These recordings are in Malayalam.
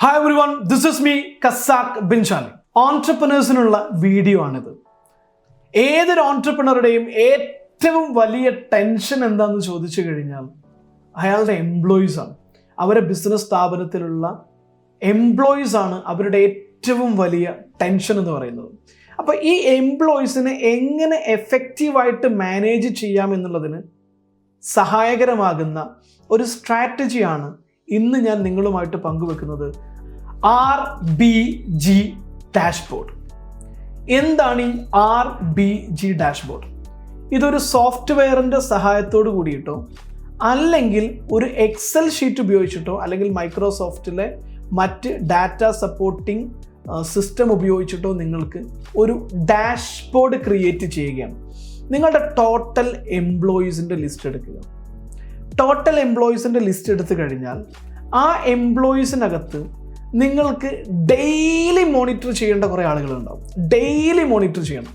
Hi everyone, this is me, Casac Benjali. Entrepreneurs-നുള്ള വീഡിയോ ആണിത്. ഏതൊരു ഓൺട്രപ്രണറുടെയും ഏറ്റവും വലിയ ടെൻഷൻ എന്താണെന്ന് ചോദിച്ചു കഴിഞ്ഞാൽ അയാളുടെ എംപ്ലോയീസ് ആണ്. അവരുടെ ബിസിനസ് സ്ഥാപനത്തിലുള്ള എംപ്ലോയീസ് ആണ് അവരുടെ ഏറ്റവും വലിയ ടെൻഷൻ എന്ന് പറയുന്നത്. അപ്പോൾ ഈ എംപ്ലോയീസിനെ എങ്ങനെ എഫക്റ്റീവായിട്ട് മാനേജ് ചെയ്യാം എന്നുള്ളതിന് സഹായകരമാകുന്ന ഒരു സ്ട്രാറ്റജിയാണ് ഇന്ന് ഞാൻ നിങ്ങളുമായിട്ട് പങ്കുവെക്കുന്നത്. RBG dashboard. എന്താണ് ഈ RBG ഡാഷ്ബോർഡ്? ഇതൊരു സോഫ്റ്റ്വെയറിൻ്റെ സഹായത്തോട് കൂടിയിട്ടോ അല്ലെങ്കിൽ ഒരു എക്സൽ ഷീറ്റ് ഉപയോഗിച്ചിട്ടോ അല്ലെങ്കിൽ മൈക്രോസോഫ്റ്റിലെ മറ്റ് ഡാറ്റ സപ്പോർട്ടിംഗ് സിസ്റ്റം ഉപയോഗിച്ചിട്ടോ നിങ്ങൾക്ക് ഒരു ഡാഷ്ബോർഡ് ക്രിയേറ്റ് ചെയ്യുകയാണ്. നിങ്ങളുടെ ടോട്ടൽ എംപ്ലോയീസിൻ്റെ ലിസ്റ്റ് എടുക്കുക. ടോട്ടൽ എംപ്ലോയീസിൻ്റെ ലിസ്റ്റ് എടുത്തു കഴിഞ്ഞാൽ ആ എംപ്ലോയീസിനകത്ത് നിങ്ങൾക്ക് ഡെയിലി മോണിറ്റർ ചെയ്യേണ്ട കുറേ ആളുകളുണ്ടാവും. ഡെയിലി മോണിറ്റർ ചെയ്യണം.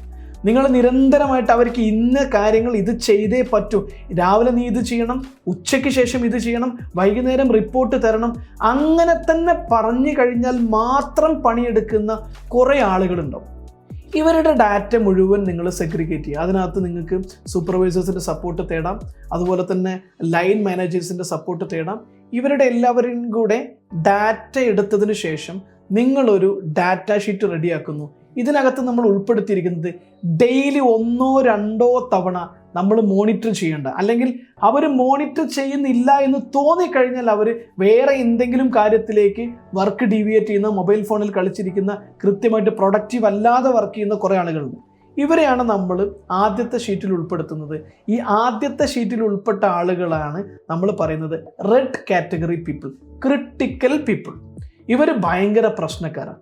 നിങ്ങൾ നിരന്തരമായിട്ട് അവർക്ക് ഇന്ന കാര്യങ്ങൾ ഇത് ചെയ്തേ പറ്റൂ, രാവിലെ നീ ഇത് ചെയ്യണം, ഉച്ചയ്ക്ക് ശേഷം ഇത് ചെയ്യണം, വൈകുന്നേരം റിപ്പോർട്ട് തരണം, അങ്ങനെ തന്നെ പറഞ്ഞു കഴിഞ്ഞാൽ മാത്രം പണിയെടുക്കുന്ന കുറേ ആളുകളുണ്ടാവും. ഇവരുടെ ഡാറ്റ മുഴുവൻ നിങ്ങൾ സെഗ്രിഗേറ്റ് ചെയ്യുക. അതിനകത്ത് നിങ്ങൾക്ക് സൂപ്പർവൈസേഴ്സിൻ്റെ സപ്പോർട്ട് തേടാം, അതുപോലെ തന്നെ ലൈൻ മാനേജേഴ്സിൻ്റെ സപ്പോർട്ട് തേടാം. ഇവരുടെ എല്ലാവരും കൂടെ ഡാറ്റ എടുത്തതിന് ശേഷം നിങ്ങളൊരു ഡാറ്റ ഷീറ്റ് റെഡിയാക്കുന്നു. ഇതിനകത്ത് നമ്മൾ ഉൾപ്പെടുത്തിയിരിക്കുന്നത് ഡെയിലി 1-2 തവണ നമ്മൾ മോണിറ്റർ ചെയ്യേണ്ട, അല്ലെങ്കിൽ അവർ മോണിറ്റർ ചെയ്യുന്നില്ല എന്ന് തോന്നിക്കഴിഞ്ഞാൽ അവർ വേറെ എന്തെങ്കിലും കാര്യത്തിലേക്ക് വർക്ക് ഡീവിയേറ്റ് ചെയ്യുന്ന, മൊബൈൽ ഫോണിൽ കളിച്ചിരിക്കുന്ന, കൃത്യമായിട്ട് പ്രൊഡക്റ്റീവ് അല്ലാതെ വർക്ക് ചെയ്യുന്ന കുറേ ആളുകളുണ്ട്. ഇവരെയാണ് നമ്മൾ ആദ്യത്തെ ഷീറ്റിൽ ഉൾപ്പെടുത്തുന്നത്. ഈ ആദ്യത്തെ ഷീറ്റിൽ ഉൾപ്പെട്ട ആളുകളാണ് നമ്മൾ പറയുന്നത് red category people, critical people. ഇവർ ഭയങ്കര പ്രശ്നക്കാരാണ്.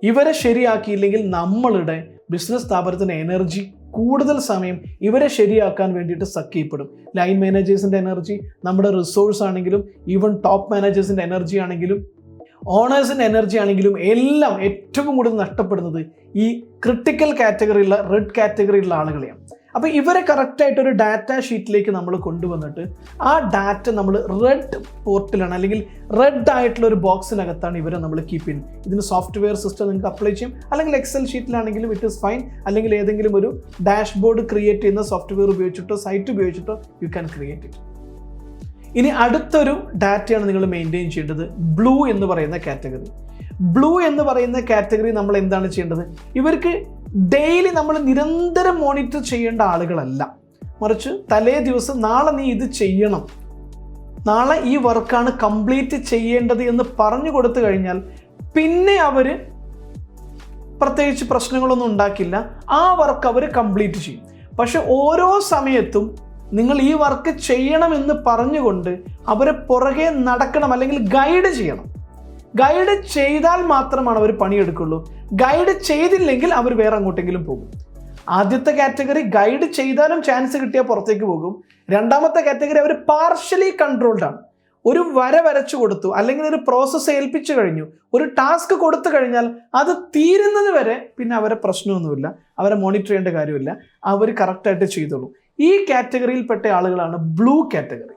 ഇവരെ ശരിയാക്കിയില്ലെങ്കിൽ നമ്മളുടെ ബിസിനസ് സ്ഥാപനത്തിൻ്റെ എനർജി കൂടുതൽ സമയം ഇവരെ ശരിയാക്കാൻ വേണ്ടിയിട്ട് സക്ക് ചെയ്യപ്പെടും. ലൈൻ മാനേജേഴ്സിൻ്റെ എനർജി, നമ്മുടെ റിസോഴ്സ് ആണെങ്കിലും, ഈവൻ ടോപ്പ് മാനേജേഴ്സിൻ്റെ എനർജി ആണെങ്കിലും, ഓണേഴ്സിൻ്റെ എനർജി ആണെങ്കിലും എല്ലാം ഏറ്റവും കൂടുതൽ നഷ്ടപ്പെടുന്നത് ഈ ക്രിട്ടിക്കൽ കാറ്റഗറിയുള്ള റെഡ് കാറ്റഗറിയുള്ള ആളുകളെയാണ്. അപ്പോൾ ഇവരെ കറക്റ്റായിട്ടൊരു ഡാറ്റ ഷീറ്റിലേക്ക് നമ്മൾ കൊണ്ടുവന്നിട്ട് ആ ഡാറ്റ നമ്മൾ റെഡ് പോർട്ടിലാണ് അല്ലെങ്കിൽ റെഡ് ആയിട്ടുള്ള ഒരു ബോക്സിനകത്താണ് ഇവരെ നമ്മൾ കീപ്പ് ചെയ്യുന്നത്. ഇതിന് സോഫ്റ്റ്വെയർ സിസ്റ്റം നിങ്ങൾക്ക് അപ്ലൈ ചെയ്യും, അല്ലെങ്കിൽ എക്സൽ ഷീറ്റിലാണെങ്കിലും ഇറ്റ് ഇസ് ഫൈൻ, അല്ലെങ്കിൽ ഏതെങ്കിലും ഒരു ഡാഷ്ബോർഡ് ക്രിയേറ്റ് ചെയ്യുന്ന സോഫ്റ്റ്വെയർ ഉപയോഗിച്ചിട്ടോ സൈറ്റ് ഉപയോഗിച്ചിട്ടോ യു ക്യാൻ ക്രിയേറ്റ് ഇറ്റ്. ഇനി അടുത്തൊരു ഡാറ്റയാണ് നിങ്ങൾ മെയിൻറ്റെയിൻ ചെയ്യേണ്ടത്, ബ്ലൂ എന്ന് പറയുന്ന കാറ്റഗറി. ബ്ലൂ എന്ന് പറയുന്ന കാറ്റഗറി നമ്മൾ എന്താണ് ചെയ്യേണ്ടത്? ഇവർക്ക് ഡെയിലി നമ്മൾ നിരന്തരം മോണിറ്റർ ചെയ്യേണ്ട ആളുകളല്ല, മറിച്ച് തലേ ദിവസം നാളെ നീ ഇത് ചെയ്യണം, നാളെ ഈ വർക്കാണ് കംപ്ലീറ്റ് ചെയ്യേണ്ടത് എന്ന് പറഞ്ഞു കൊടുത്തു കഴിഞ്ഞാൽ പിന്നെ അവർ പ്രത്യേകിച്ച് പ്രശ്നങ്ങളൊന്നും ഉണ്ടാക്കില്ല. ആ വർക്ക് അവർ കംപ്ലീറ്റ് ചെയ്യും. പക്ഷെ ഓരോ സമയത്തും നിങ്ങൾ ഈ വർക്ക് ചെയ്യണമെന്ന് പറഞ്ഞുകൊണ്ട് അവരെ പുറകെ നടക്കണം, അല്ലെങ്കിൽ ഗൈഡ് ചെയ്യണം. ഗൈഡ് ചെയ്താൽ മാത്രമാണ് അവർ പണിയെടുക്കുള്ളൂ. ഗൈഡ് ചെയ്തില്ലെങ്കിൽ അവർ വേറെ അങ്ങോട്ടെങ്കിലും പോകും. ആദ്യത്തെ കാറ്റഗറി ഗൈഡ് ചെയ്താലും ചാൻസ് കിട്ടിയാൽ പുറത്തേക്ക് പോകും. രണ്ടാമത്തെ കാറ്റഗറി അവർ പാർഷ്യലി കൺട്രോൾഡ് ആണ്. ഒരു വര വരച്ചു കൊടുത്തു, അല്ലെങ്കിൽ ഒരു പ്രോസസ്സ് ഏൽപ്പിച്ചു കഴിഞ്ഞു, ഒരു ടാസ്ക് കൊടുത്തു കഴിഞ്ഞാൽ അത് തീരുന്നത് വരെ പിന്നെ അവരെ പ്രശ്നമൊന്നുമില്ല, അവരെ മോണിറ്റർ ചെയ്യേണ്ട കാര്യമില്ല, അവർ കറക്റ്റായിട്ട് ചെയ്തോളൂ. ഈ കാറ്റഗറിയിൽപ്പെട്ട ആളുകളാണ് ബ്ലൂ കാറ്റഗറി.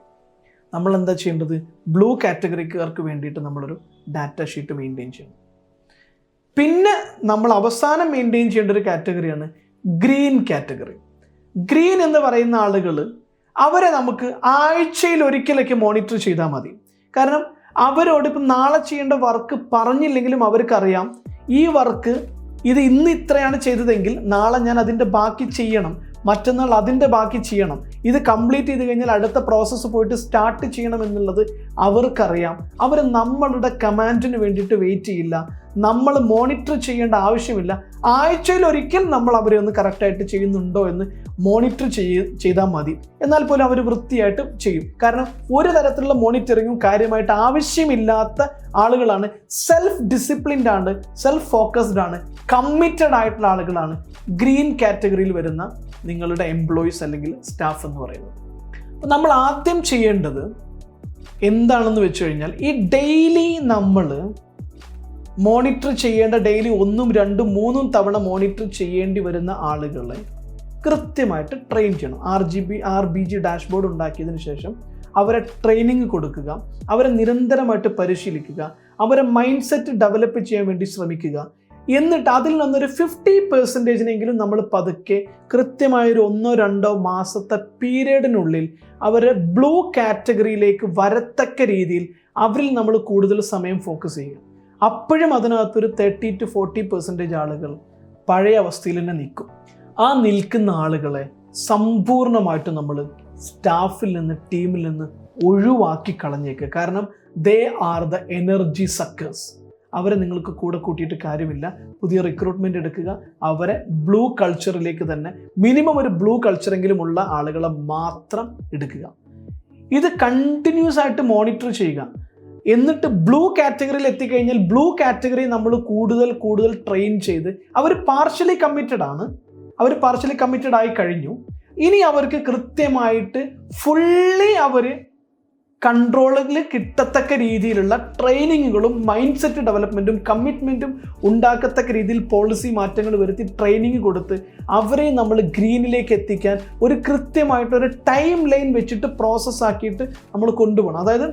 നമ്മൾ എന്താ ചെയ്യേണ്ടത്? ബ്ലൂ കാറ്റഗറിക്കാർക്ക് വേണ്ടിയിട്ട് നമ്മളൊരു ഡാറ്റ ഷീറ്റ് മെയിൻറ്റെയിൻ ചെയ്യണം. പിന്നെ നമ്മൾ അവസാനം മെയിൻറ്റെയിൻ ചെയ്യേണ്ട ഒരു കാറ്റഗറിയാണ് ഗ്രീൻ കാറ്റഗറി. ഗ്രീൻ എന്ന് പറയുന്ന ആളുകൾ, അവരെ നമുക്ക് ആഴ്ചയിൽ ഒരിക്കലൊക്കെ മോണിറ്റർ ചെയ്താൽ മതി. കാരണം അവരോട് ഇപ്പം നാളെ ചെയ്യേണ്ട വർക്ക് പറഞ്ഞില്ലെങ്കിലും അവർക്കറിയാം ഈ വർക്ക് ഇത് ഇന്ന് ഇത്രയാണ് ചെയ്തതെങ്കിൽ നാളെ ഞാൻ അതിൻ്റെ ബാക്കി ചെയ്യണം, മറ്റന്നാൾ അതിൻ്റെ ബാക്കി ചെയ്യണം, ഇത് കംപ്ലീറ്റ് ചെയ്ത് കഴിഞ്ഞാൽ അടുത്ത പ്രോസസ്സ് പോയിട്ട് സ്റ്റാർട്ട് ചെയ്യണം എന്നുള്ളത് അവർക്കറിയാം. അവർ നമ്മളുടെ കമാൻഡിന് വേണ്ടിയിട്ട് വെയിറ്റ് ചെയ്യില്ല, നമ്മൾ മോണിറ്റർ ചെയ്യേണ്ട ആവശ്യമില്ല. ആഴ്ചയിൽ ഒരിക്കൽ നമ്മൾ അവരെ ഒന്ന് കറക്റ്റായിട്ട് ചെയ്യുന്നുണ്ടോ എന്ന് മോണിറ്റർ ചെയ്താൽ മതി. എന്നാൽ പോലും അവർ വൃത്തിയായിട്ട് ചെയ്യും. കാരണം ഒരു തരത്തിലുള്ള മോണിറ്ററിങ്ങും കാര്യമായിട്ട് ആവശ്യമില്ലാത്ത ആളുകളാണ്. സെൽഫ് ഡിസിപ്ലിൻഡ് ആണ്, സെൽഫ് ഫോക്കസ്ഡ് ആണ്, കമ്മിറ്റഡ് ആയിട്ടുള്ള ആളുകളാണ് ഗ്രീൻ കാറ്റഗറിയിൽ വരുന്ന നിങ്ങളുടെ എംപ്ലോയീസ് അല്ലെങ്കിൽ സ്റ്റാഫ് എന്ന് പറയുന്നത്. അപ്പോൾ നമ്മൾ ആദ്യം ചെയ്യേണ്ടത് എന്താണെന്ന് വെച്ച് കഴിഞ്ഞാൽ, ഈ ഡെയിലി നമ്മൾ മോണിറ്റർ ചെയ്യേണ്ട, ഡെയിലി 1, 2, 3 തവണ മോണിറ്റർ ചെയ്യേണ്ടി വരുന്ന ആളുകളെ കൃത്യമായിട്ട് ട്രെയിൻ ചെയ്യണം. RBG ഡാഷ്ബോർഡ് ഉണ്ടാക്കിയതിന് ശേഷം അവരെ ട്രെയിനിങ് കൊടുക്കുക, അവരെ നിരന്തരമായിട്ട് പരിശീലിക്കുക, അവരെ മൈൻഡ് സെറ്റ് ഡെവലപ്പ് ചെയ്യാൻ വേണ്ടി ശ്രമിക്കുക. എന്നിട്ട് അതിൽ നിന്നൊരു 50% നമ്മൾ പതുക്കെ കൃത്യമായൊരു 1-2 മാസത്തെ പീരീഡിനുള്ളിൽ അവരെ ബ്ലൂ കാറ്റഗറിയിലേക്ക് വരത്തക്ക രീതിയിൽ അവരിൽ നമ്മൾ കൂടുതൽ സമയം ഫോക്കസ് ചെയ്യുക. അപ്പോഴും അതിനകത്തൊരു 30-40% ആളുകൾ പഴയ അവസ്ഥയിൽ തന്നെ നിൽക്കും. ആ നിൽക്കുന്ന ആളുകളെ സമ്പൂർണ്ണമായിട്ട് നമ്മൾ സ്റ്റാഫിൽ നിന്ന്, ടീമിൽ നിന്ന് ഒഴിവാക്കി കളഞ്ഞേക്കുക. കാരണം they are the energy suckers. അവരെ നിങ്ങൾക്ക് കൂടെ കൂട്ടിയിട്ട് കാര്യമില്ല. പുതിയ റിക്രൂട്ട്മെൻറ്റ് എടുക്കുക, അവരെ ബ്ലൂ കൾച്ചറിലേക്ക് തന്നെ മിനിമം ഒരു ബ്ലൂ കൾച്ചറെങ്കിലും ഉള്ള ആളുകളെ മാത്രം എടുക്കുക. ഇത് കണ്ടിന്യൂസ് ആയിട്ട് മോണിറ്റർ ചെയ്യുക. എന്നിട്ട് ബ്ലൂ കാറ്റഗറിയിൽ എത്തിക്കഴിഞ്ഞാൽ ബ്ലൂ കാറ്റഗറി നമ്മൾ കൂടുതൽ ട്രെയിൻ ചെയ്ത് അവർ പാർഷ്യലി കമ്മിറ്റഡ് ആയി കഴിഞ്ഞു. ഇനി അവർക്ക് കൃത്യമായിട്ട് ഫുള്ളി അവർ കൺട്രോളിൽ കിട്ടത്തക്ക രീതിയിലുള്ള ട്രെയിനിങ്ങുകളും മൈൻഡ് സെറ്റ് ഡെവലപ്മെൻറ്റും കമ്മിറ്റ്മെൻറ്റും ഉണ്ടാക്കത്തക്ക രീതിയിൽ പോളിസി മാറ്റങ്ങൾ വരുത്തി ട്രെയിനിങ് കൊടുത്ത് അവരെ നമ്മൾ ഗ്രീനിലേക്ക് എത്തിക്കാൻ ഒരു കൃത്യമായിട്ടൊരു ടൈം ലൈൻ വെച്ചിട്ട് പ്രോസസ്സാക്കിയിട്ട് നമ്മൾ കൊണ്ടുപോകണം. അതായത്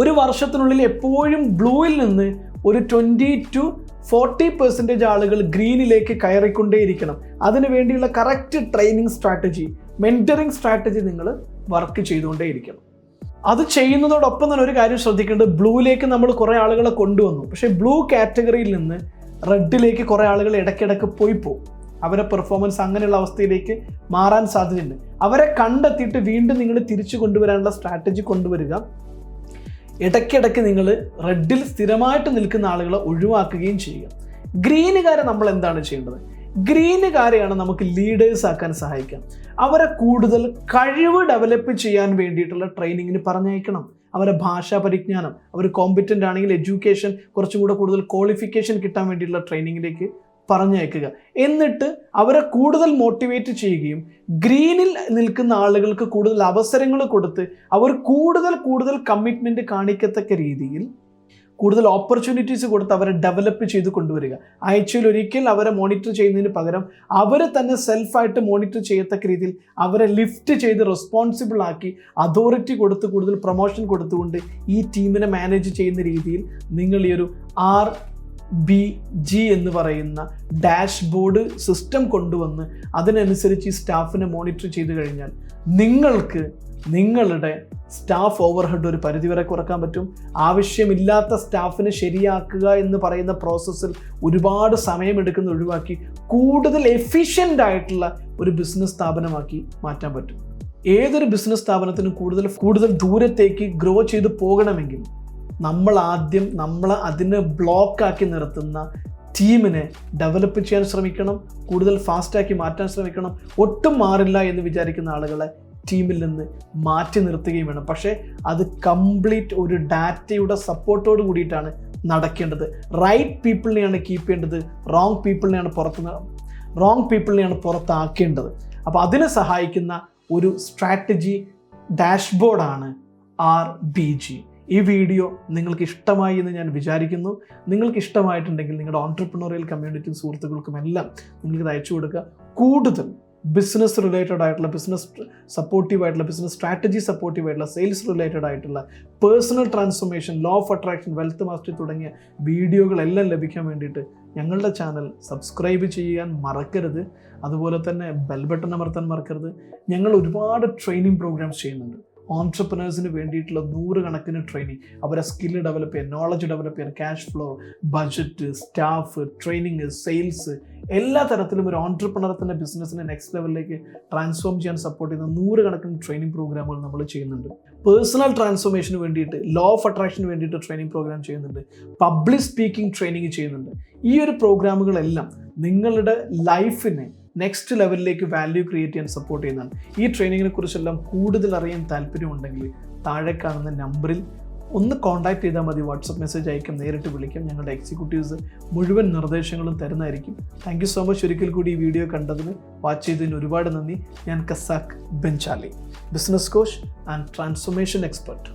ഒരു വർഷത്തിനുള്ളിൽ എപ്പോഴും ബ്ലൂവിൽ നിന്ന് ഒരു 20-40% ആളുകൾ ഗ്രീനിലേക്ക് കയറിക്കൊണ്ടേയിരിക്കണം. അതിനു വേണ്ടിയുള്ള correct training strategy, mentoring strategy നിങ്ങൾ വർക്ക് ചെയ്തുകൊണ്ടേയിരിക്കണം. അത് ചെയ്യുന്നതോടൊപ്പം തന്നെ ഒരു കാര്യം ശ്രദ്ധിക്കേണ്ടത്, ബ്ലൂയിലേക്ക് നമ്മൾ കുറേ ആളുകളെ കൊണ്ടുവന്നു, പക്ഷേ ബ്ലൂ കാറ്റഗറിയിൽ നിന്ന് റെഡിലേക്ക് കുറേ ആളുകൾ ഇടയ്ക്കിടയ്ക്ക് പോകും. അവരെ പെർഫോമൻസ് അങ്ങനെയുള്ള അവസ്ഥയിലേക്ക് മാറാൻ സാധ്യതയുണ്ട്. അവരെ കണ്ടെത്തിയിട്ട് വീണ്ടും നിങ്ങൾ തിരിച്ചു കൊണ്ടുവരാനുള്ള സ്ട്രാറ്റജി കൊണ്ടുവരിക. ഇടയ്ക്കിടയ്ക്ക് നിങ്ങൾ റെഡിൽ സ്ഥിരമായിട്ട് നിൽക്കുന്ന ആളുകളെ ഒഴിവാക്കുകയും ചെയ്യുക. ഗ്രീനുകാരെ നമ്മൾ എന്താണ് ചെയ്യേണ്ടത്? ഗ്രീനുകാരെയാണ് നമുക്ക് ലീഡേഴ്സ് ആക്കാൻ സഹായിക്കാം. അവരെ കൂടുതൽ കഴിവ് ഡെവലപ്പ് ചെയ്യാൻ വേണ്ടിയിട്ടുള്ള ട്രെയിനിങ്ങിന് പറഞ്ഞയക്കണം. അവരെ ഭാഷാ പരിജ്ഞാനം, അവർ കോമ്പറ്റൻ്റ് ആണെങ്കിൽ എഡ്യൂക്കേഷൻ, കുറച്ചും കൂടെ കൂടുതൽ ക്വാളിഫിക്കേഷൻ കിട്ടാൻ വേണ്ടിയിട്ടുള്ള ട്രെയിനിങ്ങിലേക്ക് പറഞ്ഞയക്കുക. എന്നിട്ട് അവരെ കൂടുതൽ മോട്ടിവേറ്റ് ചെയ്യുകയും ഗ്രീനിൽ നിൽക്കുന്ന ആളുകൾക്ക് കൂടുതൽ അവസരങ്ങൾ കൊടുത്ത് അവർ കൂടുതൽ കമ്മിറ്റ്മെൻറ്റ് കാണിക്കത്തക്ക രീതിയിൽ കൂടുതൽ ഓപ്പർച്യൂണിറ്റീസ് കൊടുത്ത് അവരെ ഡെവലപ്പ് ചെയ്ത് കൊണ്ടുവരിക. ആഴ്ചയിൽ ഒരിക്കൽ അവരെ മോണിറ്റർ ചെയ്യുന്നതിന് പകരം അവർ തന്നെ സെൽഫായിട്ട് മോണിറ്റർ ചെയ്യത്തക്ക രീതിയിൽ അവരെ ലിഫ്റ്റ് ചെയ്ത് റെസ്പോൺസിബിൾ ആക്കി അതോറിറ്റി കൊടുത്ത് കൂടുതൽ പ്രൊമോഷൻ കൊടുത്തുകൊണ്ട് ഈ ടീമിനെ മാനേജ് ചെയ്യുന്ന രീതിയിൽ നിങ്ങൾ ഈ ഒരു RBG എന്ന് പറയുന്ന ഡാഷ്ബോർഡ് സിസ്റ്റം കൊണ്ടുവന്ന് അതിനനുസരിച്ച് ഈ സ്റ്റാഫിനെ മോണിറ്റർ ചെയ്ത് കഴിഞ്ഞാൽ നിങ്ങൾക്ക് നിങ്ങളുടെ സ്റ്റാഫ് ഓവർഹെഡ് ഒരു പരിധിവരെ കുറക്കാൻ പറ്റും. ആവശ്യമില്ലാത്ത സ്റ്റാഫിനെ ശരിയാക്കുക എന്ന് പറയുന്ന പ്രോസസ്സിൽ ഒരുപാട് സമയമെടുക്കുന്ന ഒഴിവാക്കി കൂടുതൽ എഫിഷ്യൻ്റ് ആയിട്ടുള്ള ഒരു ബിസിനസ് സ്ഥാപനമാക്കി മാറ്റാൻ പറ്റും. ഏതൊരു ബിസിനസ് സ്ഥാപനത്തിനും കൂടുതൽ ദൂരത്തേക്ക് ഗ്രോ ചെയ്ത് പോകണമെങ്കിൽ നമ്മൾ അതിനെ ബ്ലോക്കാക്കി നിർത്തുന്ന ടീമിനെ ഡെവലപ്പ് ചെയ്യാൻ ശ്രമിക്കണം. കൂടുതൽ ഫാസ്റ്റാക്കി മാറ്റാൻ ശ്രമിക്കണം. ഒട്ടും മാറില്ല എന്ന് വിചാരിക്കുന്ന ആളുകളെ ടീമിൽ നിന്ന് മാറ്റി നിർത്തുകയും വേണം. പക്ഷേ അത് കംപ്ലീറ്റ് ഒരു ഡാറ്റയുടെ സപ്പോർട്ടോട് കൂടിയിട്ടാണ് നടക്കേണ്ടത്. റൈറ്റ് പീപ്പിളിനെയാണ് കീപ്പ് ചെയ്യേണ്ടത്, റോങ് പീപ്പിളിനെയാണ് പുറത്താക്കേണ്ടത്. അപ്പോൾ അതിനെ സഹായിക്കുന്ന ഒരു സ്ട്രാറ്റജി ഡാഷ്ബോർഡാണ് RBG. ഈ വീഡിയോ നിങ്ങൾക്ക് ഇഷ്ടമായി എന്ന് ഞാൻ വിചാരിക്കുന്നു. നിങ്ങൾക്ക് ഇഷ്ടമായിട്ടുണ്ടെങ്കിൽ നിങ്ങളുടെ ഓൺട്രപ്രണറിയൽ കമ്മ്യൂണിറ്റി സുഹൃത്തുക്കൾക്കും എല്ലാം നിങ്ങൾക്കിത് അയച്ചു കൊടുക്കുക. കൂടുതൽ ബിസിനസ് റിലേറ്റഡ് ആയിട്ടുള്ള, ബിസിനസ് സപ്പോർട്ടീവ് ആയിട്ടുള്ള, ബിസിനസ് സ്ട്രാറ്റജി സപ്പോർട്ടീവ് ആയിട്ടുള്ള, സെയിൽസ് റിലേറ്റഡ് ആയിട്ടുള്ള, personal transformation, law of attraction, wealth mastery തുടങ്ങിയ വീഡിയോകളെല്ലാം ലഭിക്കാൻ വേണ്ടിയിട്ട് ഞങ്ങളുടെ ചാനൽ സബ്സ്ക്രൈബ് ചെയ്യാൻ മറക്കരുത്. അതുപോലെ തന്നെ ബെൽ ബട്ടൺ അമർത്താൻ മറക്കരുത്. ഞങ്ങൾ ഒരുപാട് ട്രെയിനിങ് പ്രോഗ്രാംസ് ചെയ്യുന്നുണ്ട്. ഓൺട്രപ്രണേഴ്സിന് വേണ്ടിയിട്ടുള്ള 100 കണക്കിന് ട്രെയിനിങ്, അവരെ സ്കില്ല് ഡെവലപ്പ് ചെയ്യാൻ, നോളജ് ഡെവലപ്പ് ചെയ്യാൻ, cash flow, budget, staff, training, sales, എല്ലാ തരത്തിലും ഒരു ഓൺട്രപ്രണറിൻ്റെ ബിസിനസ്സിനെ നെക്സ്റ്റ് ലെവലിലേക്ക് ട്രാൻസ്ഫോം ചെയ്യാൻ സപ്പോർട്ട് ചെയ്യുന്ന 100 കണക്കിന് ട്രെയിനിങ് പ്രോഗ്രാമുകൾ നമ്മൾ ചെയ്യുന്നുണ്ട്. പേഴ്സണൽ ട്രാൻസ്ഫോർമേഷന് വേണ്ടിയിട്ട്, ലോ ഓഫ് അട്രാക്ഷന് വേണ്ടിയിട്ട് ട്രെയിനിങ് പ്രോഗ്രാം ചെയ്യുന്നുണ്ട്. പബ്ലിക് സ്പീക്കിംഗ് ട്രെയിനിങ് ചെയ്യുന്നുണ്ട്. ഈ ഒരു പ്രോഗ്രാമുകളെല്ലാം നിങ്ങളുടെ ലൈഫിനെ നെക്സ്റ്റ് ലെവലിലേക്ക് വാല്യൂ ക്രിയേറ്റ് ചെയ്യാൻ സപ്പോർട്ട് ചെയ്യുന്നതാണ്. ഈ ട്രെയിനിങ്ങിനെ കുറിച്ചെല്ലാം കൂടുതൽ അറിയാൻ താല്പര്യമുണ്ടെങ്കിൽ താഴെ കാണുന്ന നമ്പറിൽ ഒന്ന് കോൺടാക്ട് ചെയ്താൽ മതി. വാട്സപ്പ് മെസ്സേജ് അയക്കാം, നേരിട്ട് വിളിക്കാം. ഞങ്ങളുടെ എക്സിക്യൂട്ടീവ്സ് മുഴുവൻ നിർദ്ദേശങ്ങളും തരുന്നതായിരിക്കും. Thank you so much. ഒരിക്കൽ കൂടി ഈ വീഡിയോ കണ്ടതിന്, വാച്ച് ചെയ്തതിന് ഒരുപാട് നന്ദി. ഞാൻ Casac Benjali, business coach and transformation expert.